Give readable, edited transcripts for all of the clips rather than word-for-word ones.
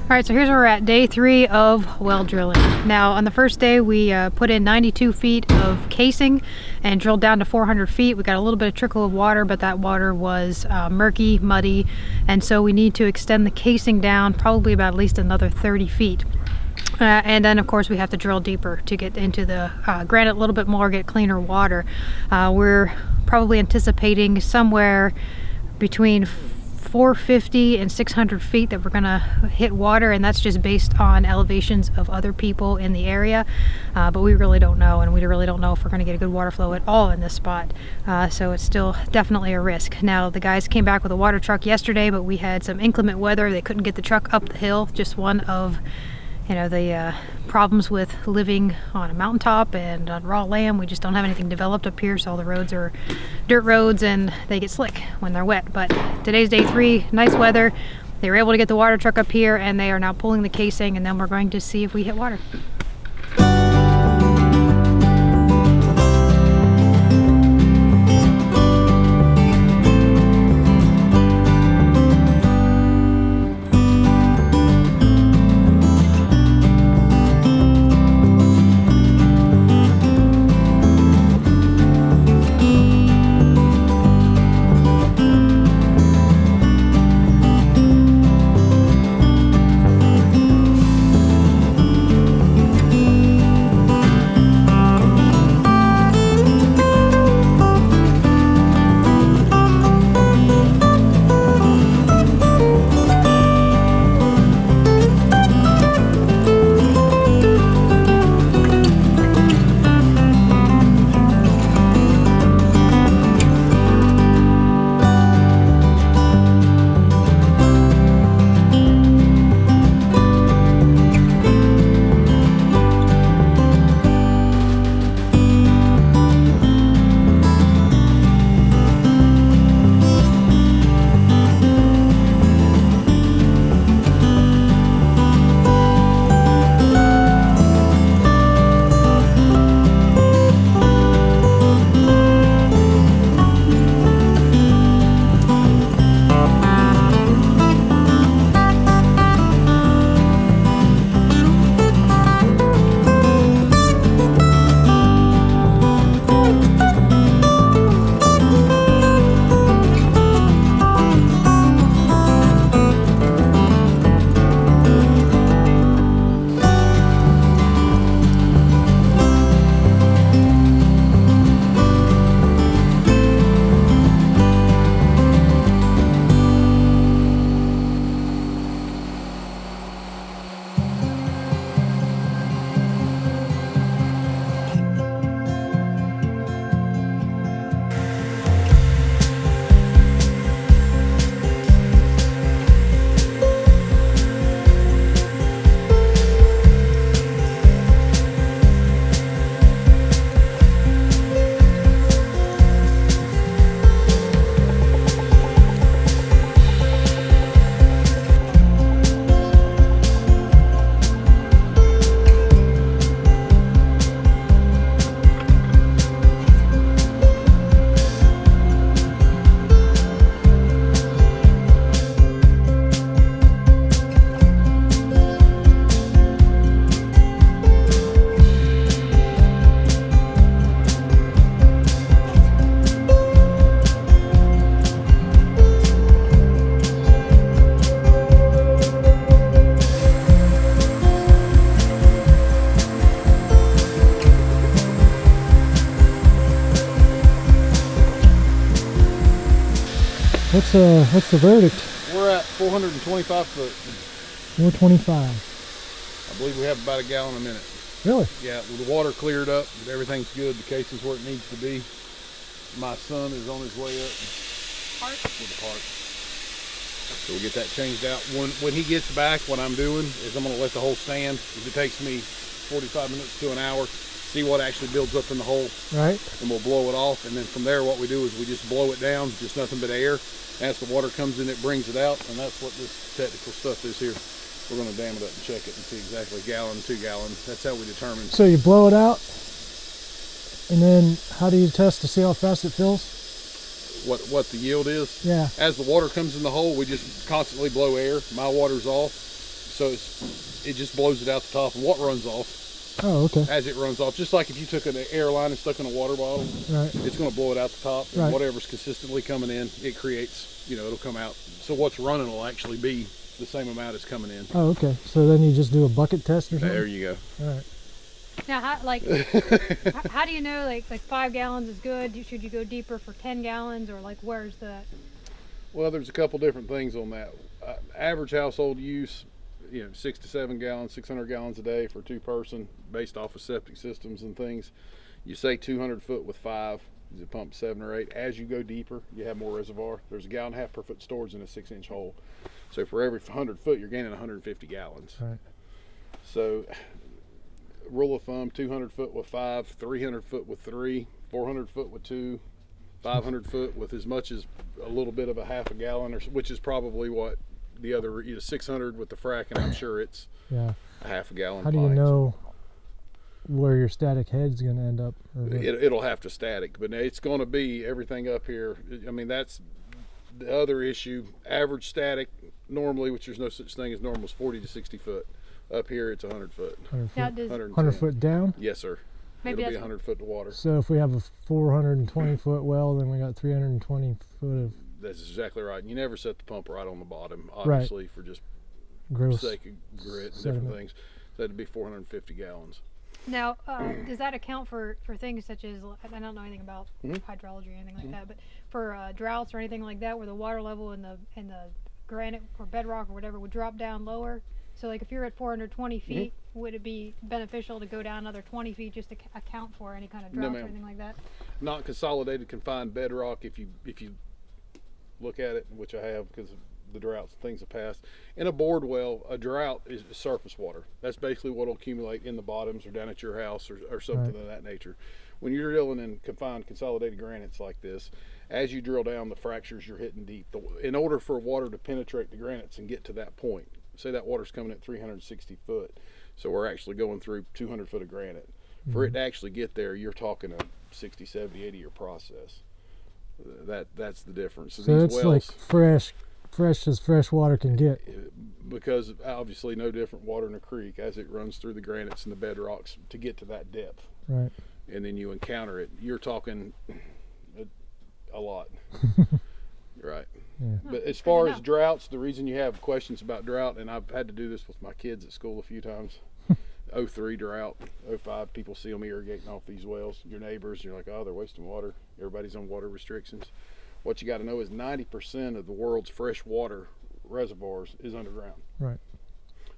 All right, so here's where we're at, day 3 of well drilling. Now, on the first day, we put in 92 feet of casing and drilled down to 400 feet. We got a little bit of trickle of water, but that water was murky, muddy, and so we need to extend the casing down probably about at least another 30 feet. And then, of course, we have to drill deeper to get into the granite a little bit more, get cleaner water. We're probably anticipating somewhere between 450 and 600 feet that we're gonna hit water, and that's just based on elevations of other people in the area, but we really don't know, and we really don't know if we're gonna get a good water flow at all in this spot, so it's still definitely a risk. Now, the guys came back with a water truck yesterday, but we had some inclement weather. They couldn't get the truck up the hill. Just one of the problems with living on a mountaintop and on raw land. We just don't have anything developed up here, so all the roads are dirt roads and they get slick when they're wet. But today's day 3, nice weather. They were able to get the water truck up here, and they are now pulling the casing, and then we're going to see if we hit water. What's the verdict? We're at 425 foot. 425. I believe we have about a gallon a minute. Really? Yeah, well, the water cleared up. Everything's good. The casing's where it needs to be. My son is on his way up with the part. So we'll get that changed out. When he gets back, what I'm doing is I'm going to let the hole stand. It takes me 45 minutes to an hour. See what actually builds up in the hole. Right. And we'll blow it off. And then from there, what we do is we just blow it down, just nothing but air. As the water comes in, it brings it out. And that's what this technical stuff is here. We're going to dam it up and check it and see exactly gallon, 2 gallon. That's how we determine. So you blow it out, and then how do you test to see how fast it fills? What the yield is? Yeah. As the water comes in the hole, we just constantly blow air. My water's off. So it just blows it out the top, and what runs off Oh, okay. as it runs off, just like if you took an airline and stuck in a water bottle, Right. it's going to blow it out the top, and Right. whatever's consistently coming in, it creates, it'll come out. So what's running will actually be the same amount as coming in. Oh, okay. So then you just do a bucket test or something? There you go. All right. Now, how do you know like 5 gallons is good? Should you go deeper for 10 gallons, or like where's the? Well, there's a couple different things on that. Average household use, 6 to 7 gallons, 600 gallons a day for 2 person, based off of septic systems and things. You say 200 foot with 5, you pump 7 or 8. As you go deeper, you have more reservoir. There's 1.5 gallons per foot storage in a 6-inch hole. So for every 100 foot, you're gaining 150 gallons. Right. So rule of thumb, 200 foot with 5, 300 foot with 3, 400 foot with 2, 500 foot with as much as a little bit of a 1/2 gallon, which is probably what the other, 600 with the frac, and I'm sure it's Yeah. a 1/2 gallon. How do you pint. know where your static head's going to end up? It'll have to static, but it's going to be everything up here. I mean, that's the other issue. Average static normally, which there's no such thing as normal, is 40 to 60 foot. Up here, it's 100 foot. 100 Now, foot, does, 100 foot down? Yes, sir. Maybe It'll be that's- 100 foot to water. So if we have a 420 foot well, then we got 320 foot of That's exactly right. You never set the pump right on the bottom, obviously, for just gross. sake of grit and sediment. different things. That'd be 450 gallons. now, does that account for things such as, I don't know anything about Mhm. hydrology or anything like that, but for droughts or anything like that, where the water level in the granite or bedrock or whatever would drop down lower? So like if you're at 420 feet, would it be beneficial to go down another 20 feet just to account for any kind of No, droughts or ma'am. anything like that? Not consolidated confined bedrock, if you look at it, which I have because of the droughts and things have passed. In a bored well, a drought is surface water. That's basically what will accumulate in the bottoms or down at your house or something of that nature. When you're drilling in confined consolidated granites like this, as you drill down, the fractures you're hitting deep. In order for water to penetrate the granites and get to that point, say that water's coming at 360 foot, so we're actually going through 200 foot of granite. For it to actually get there, you're talking a 60, 70, 80 year process. That's the difference. So these it's wells, like fresh as fresh water can get. because obviously no different water in a creek as it runs through the granites and the bedrocks to get to that depth. Right. And then you encounter it, you're talking a lot. Right. Yeah. But as far Good as to know. droughts, the reason you have questions about drought, and I've had to do this with my kids at school a few times. 03 drought, 05 people see them irrigating off these wells. Your neighbors, you're like, oh, they're wasting water. Everybody's on water restrictions. What you got to know is 90% of the world's fresh water reservoirs is underground. Right.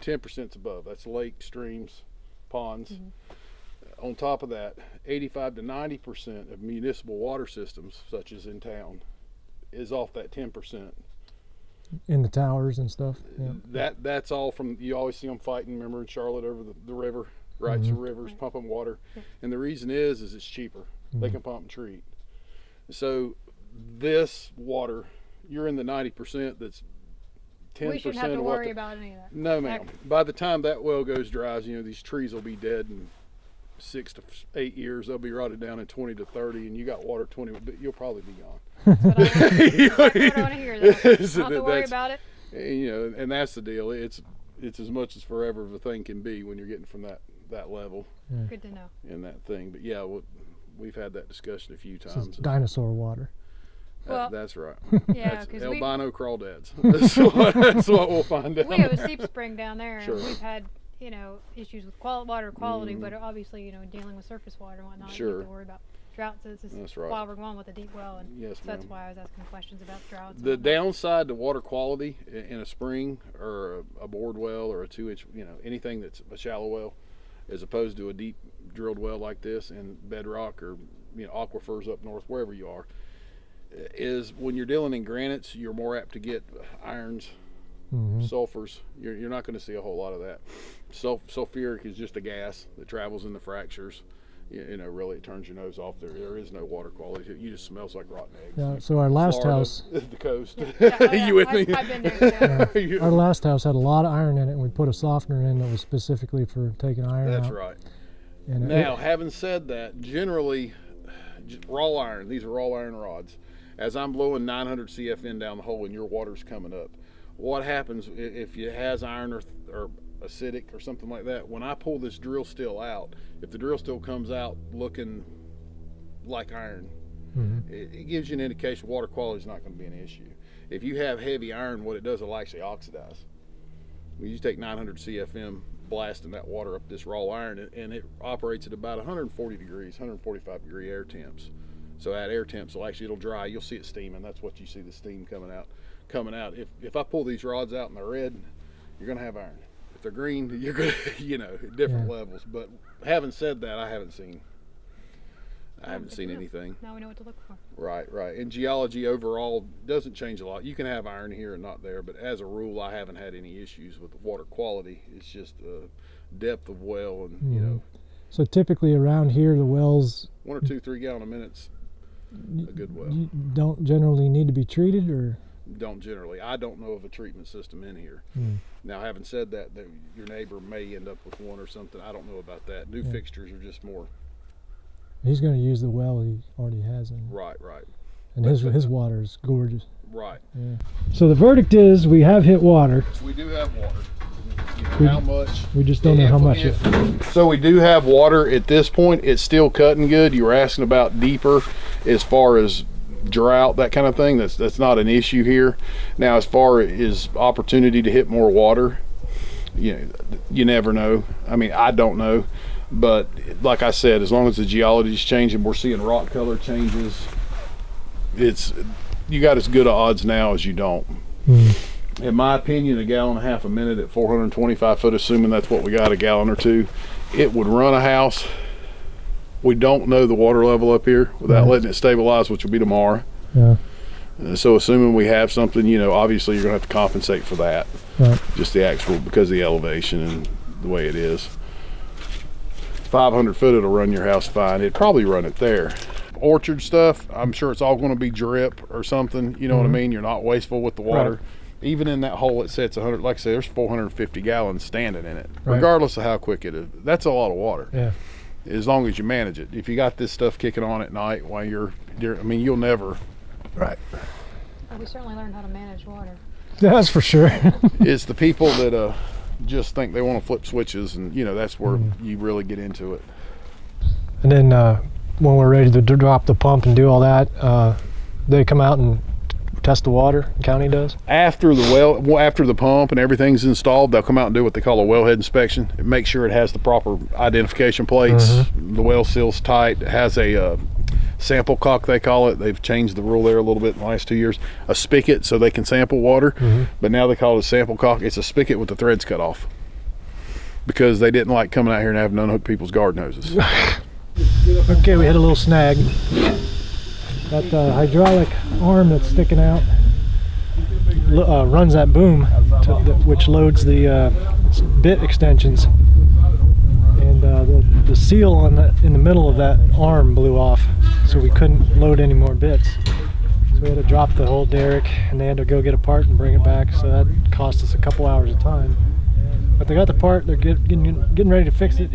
10% is above. That's lakes, streams, ponds. On top of that, 85 to 90% of municipal water systems, such as in town, is off that 10%. In the towers and stuff. Yeah. That's all from, you always see them fighting, remember in Charlotte over the river, rights of rivers, Right. pumping water. And the reason is it's cheaper. They can pump and treat. So this water, you're in the 90% that's 10% We shouldn't have to of what worry about any of that. No, ma'am. By the time that well goes dry, these trees will be dead in 6 to 8 years. They'll be rotted down in 20 to 30, and you got water 20, but you'll probably be gone. That's what I want to hear. Though. I don't have to worry That's- about it. And that's the deal. It's as much as forever of a thing can be when you're getting from that level Good to know. in that thing. But yeah, we've had that discussion a few This is times. dinosaur water. Well, That's right. Yeah, That's because albino crawdads. That's what we'll find out. we have a steep spring down there, Sure. and we've had issues with water quality, but obviously dealing with surface water and whatnot, you Sure. have to worry about droughts. So this is That's right. why we're going with a deep well, and Yes, so that's ma'am. why I was asking questions about droughts. and The whatnot. downside to water quality in a spring or a bored well or a 2-inch, anything that's a shallow well, as opposed to a deep drilled well like this in bedrock or aquifers up north, wherever you are, is when you're dealing in granites, you're more apt to get irons, sulfurs. You're not going to see a whole lot of that. Sulfuric is just a gas that travels in the fractures. Really it turns your nose off. There is no water quality to it. You just smells like rotten eggs. Yeah. So our last Florida, house, the coast. Yeah, oh, yeah, You with me? I've been there. Too. You- our last house had a lot of iron in it, and we put a softener in that was specifically for taking iron That's out. right. And Now, having said that, generally, raw iron, these are raw iron rods. As I'm blowing 900 CFN down the hole and your water's coming up, What happens if it has iron or acidic or something like that? When I pull this drill steel out, if the drill steel comes out looking like iron, it gives you an indication water quality is not going to be an issue. If you have heavy iron, what it does, it'll actually oxidize. When you take 900 CFM blasting that water up this raw iron, and it operates at about 140 degrees, 145 degree air temps. So at air temps, it'll dry. You'll see it steaming. That's what you see, the steam coming out. If I pull these rods out and they're red, you're going to have iron. If they're green, you're going to, different levels. But having said that, I haven't seen anything. Now we know what to look for. Right. And geology overall doesn't change a lot. You can have iron here and not there, but as a rule, I haven't had any issues with the water quality. It's just depth of well and, So typically around here, the wells... 1 or 2, 3 gallon a minute's a good well. You don't generally need to be treated, or...? Don't generally. I don't know of a treatment system in here. Now, having said that, your neighbor may end up with one or something. I don't know about that. New fixtures are just more... He's going to use the well he already has in. Right. And his water is gorgeous. Right. Yeah. So the verdict is we have hit water. We do have water. How much? We just don't know how much. So we do have water at this point. It's still cutting good. You were asking about deeper as far as drought, that kind of thing. That's not an issue here. Now, as far as opportunity to hit more water, you never know. I mean, I don't know. But like I said, as long as the geology is changing, we're seeing rock color changes. You got as good odds now as you don't. In my opinion, 1.5 gallons a minute at 425 foot, assuming that's what we got, a gallon or two, it would run a house. We don't know the water level up here without letting it stabilize, which will be tomorrow. Yeah. So assuming we have something, obviously you're gonna have to compensate for that. Right. Just the actual, because of the elevation and the way it is. 500 foot, it'll run your house fine. It'd probably run it there. Orchard stuff, I'm sure it's all going to be drip or something. You know what I mean? You're not wasteful with the water. Right. Even in that hole, it sets 100. Like I say, there's 450 gallons standing in it, right, regardless of how quick it is. That's a lot of water. Yeah. As long as you manage it. If you got this stuff kicking on at night while you'll never. Right. Well, we certainly learned how to manage water. That's for sure. It's the people that just think they want to flip switches, and that's where you really get into it. And then when we're ready to drop the pump and do all that, they come out and test the water. The county does. After the pump and everything's installed, they'll come out and do what they call a wellhead inspection. Make sure it has the proper identification plates. The well seal's tight. It has a sample cock, they call it. They've changed the rule there a little bit in the last 2 years. A spigot so they can sample water, but now they call it a sample cock. It's a spigot with the threads cut off because they didn't like coming out here and having to unhook people's garden hoses. Okay, we had a little snag. That hydraulic arm that's sticking out runs that boom, which loads the bit extensions. And the seal in the middle of that arm blew off, so we couldn't load any more bits. So we had to drop the whole derrick, and they had to go get a part and bring it back. So that cost us a couple hours of time. But they got the part. They're getting ready to fix it.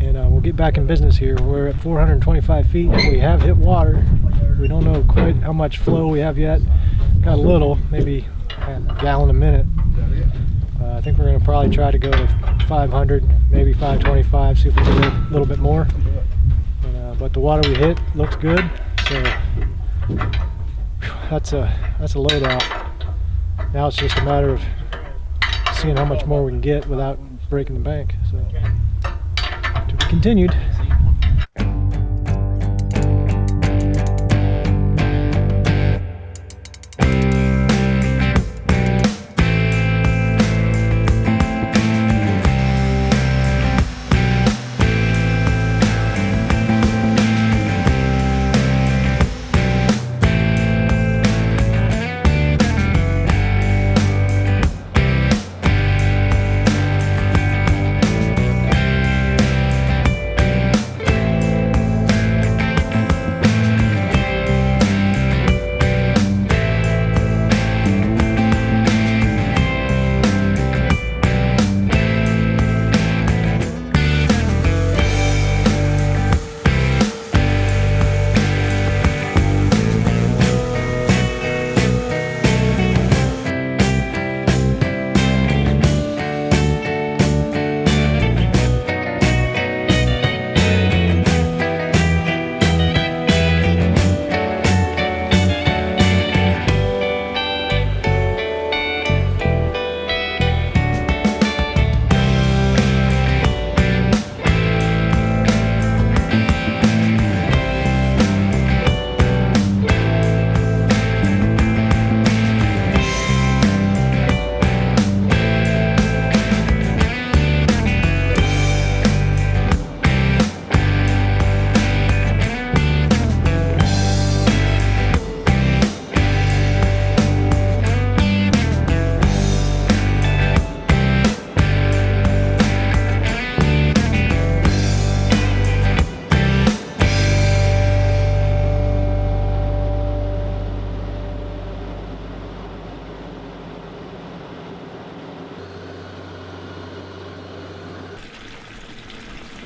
And we'll get back in business here. We're at 425 feet. We have hit water. We don't know quite how much flow we have yet. Got a little, maybe a gallon a minute. I think we're going to probably try to go to 500, maybe 525, see if we can get a little bit more. But the water we hit looks good, so that's a load out. Now it's just a matter of seeing how much more we can get without breaking the bank. So to be continued.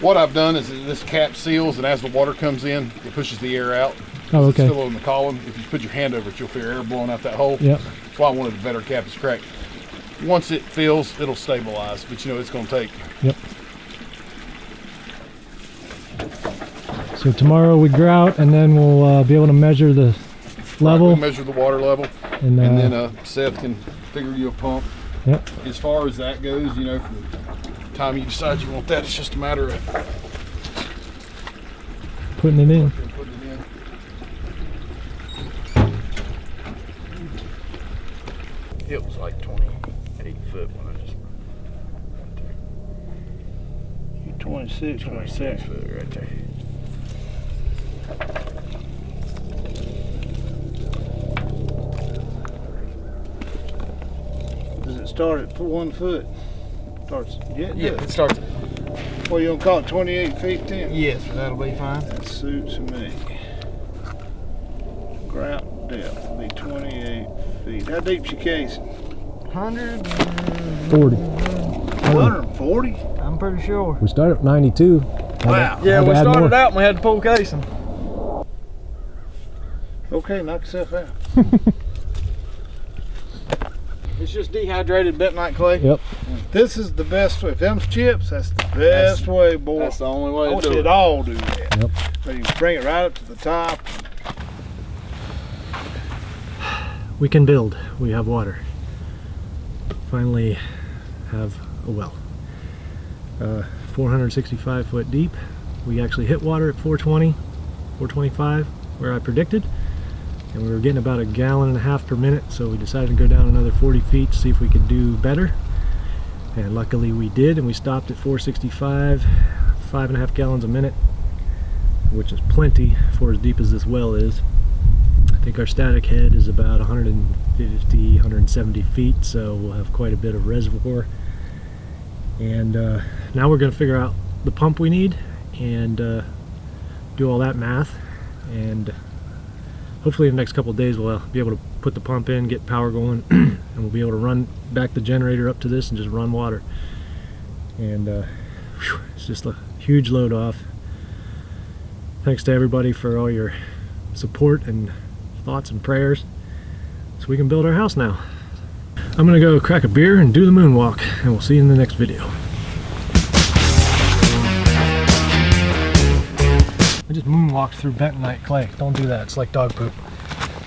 What I've done is this cap seals, and as the water comes in, it pushes the air out. Oh, okay. It's still in the column. If you put your hand over it, you'll feel air blowing out that hole. Yep. That's why I wanted the better cap is cracked. Once it fills, it'll stabilize, but you know it's going to take. Yep. So tomorrow we grout, and then we'll be able to measure the level. We'll measure the water level, and then Seth can figure you a pump. Yep. As far as that goes, you know, from the time you decide you want that, it's just a matter of putting it in. putting it in. It was like 28 foot when I just went there. 26 foot right there. Does it start at 1 foot? Starts Yeah, it starts. Well, you gonna call it 28 feet then? Yes, that'll be fine. That suits me. Grout depth will be 28 feet. How deep's your casing? 40. 140? I'm pretty sure. We started at 92. Wow. Yeah, Had we to add started more. out and we had to pull casing. Okay, knock yourself out. It's just dehydrated bentonite clay. Yep. This is the best way. If them's chips, that's the best way, boy. That's the only way I to want do you it. to all do that. Yep. So you bring it right up to the top. We can build. We have water. Finally have a well. 465 foot deep. We actually hit water at 420, 425, where I predicted. And we were getting about 1.5 gallons per minute, so we decided to go down another 40 feet to see if we could do better. And luckily we did, and we stopped at 465, 5.5 gallons a minute, which is plenty for as deep as this well is. I think our static head is about 150, 170 feet, so we'll have quite a bit of reservoir. And now we're going to figure out the pump we need and do all that math, and hopefully in the next couple of days we'll be able to put the pump in, get power going, and we'll be able to run back the generator up to this and just run water. And it's just a huge load off. Thanks to everybody for all your support and thoughts and prayers, so we can build our house now. I'm gonna go crack a beer and do the moonwalk, and we'll see you in the next video. I just moonwalked through bentonite clay. Don't do that, it's like dog poop.